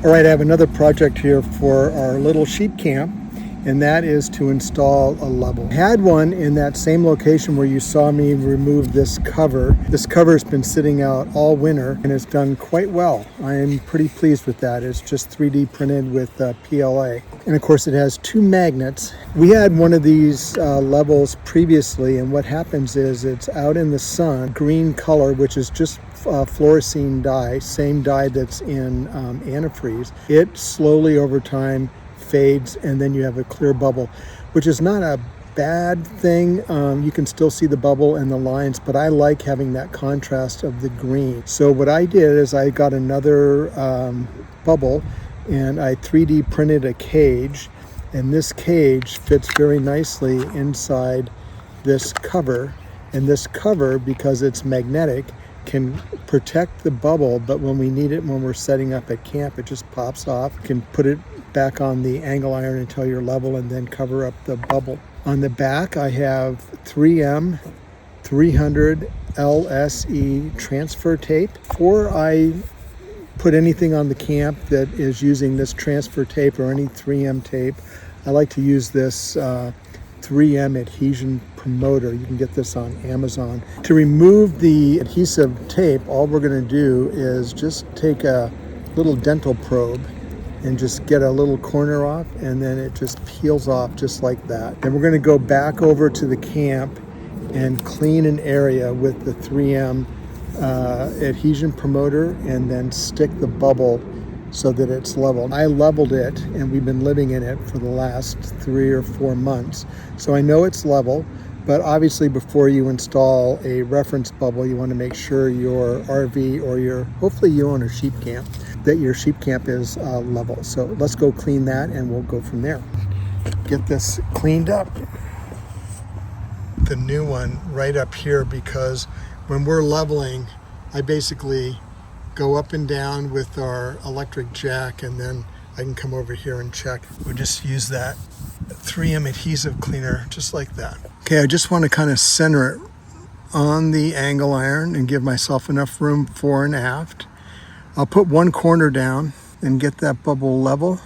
All right, I have another project here for our little sheep camp, and that is to install a level. I had one in that same location where you saw me remove this cover. This cover has been sitting out all winter and it's done quite well. I am pretty pleased with that. It's just 3D printed with PLA. And of course it has two magnets. We had one of these levels previously, and what happens is it's out in the sun, green color, which is just fluorescein dye, same dye that's in antifreeze. It slowly over time fades, and then you have a clear bubble, which is not a bad thing. You can still see the bubble and the lines, but I like having that contrast of the green. So what I did is I got another bubble and I 3D printed a cage, and this cage fits very nicely inside this cover. And this cover, because it's magnetic, can protect the bubble, but when we need it, when we're setting up at camp, it just pops off. You can put it back on the angle iron until you're level and then cover up the bubble. On the back, I have 3M 300 LSE transfer tape. Before I put anything on the camp that is using this transfer tape or any 3M tape, I like to use this 3M adhesion promoter. You can get this on Amazon. To remove the adhesive tape, all we're going to do is just take a little dental probe and just get a little corner off, and then it just peels off just like that. And we're going to go back over to the camp and clean an area with the 3M adhesion promoter and then stick the bubble so that it's level. I leveled it, and we've been living in it for the last 3 or 4 months. So I know it's level, but obviously before you install a reference bubble, you want to make sure your RV or hopefully you own a sheep camp, that your sheep camp is level. So let's go clean that and we'll go from there. Get this cleaned up. The new one right up here, because when we're leveling, I basically go up and down with our electric jack, and then I can come over here and check. We'll just use that 3M adhesive cleaner just like that. Okay, I just want to kind of center it on the angle iron and give myself enough room fore and aft. I'll put one corner down and get that bubble level.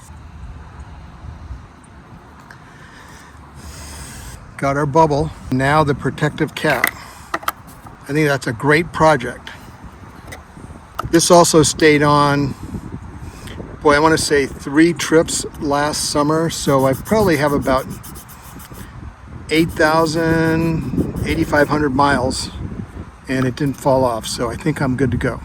Got our bubble. Now the protective cap. I think that's a great project. This also stayed on, boy, I want to say 3 trips last summer. So I probably have about 8,000, 8,500 miles, and it didn't fall off. So I think I'm good to go.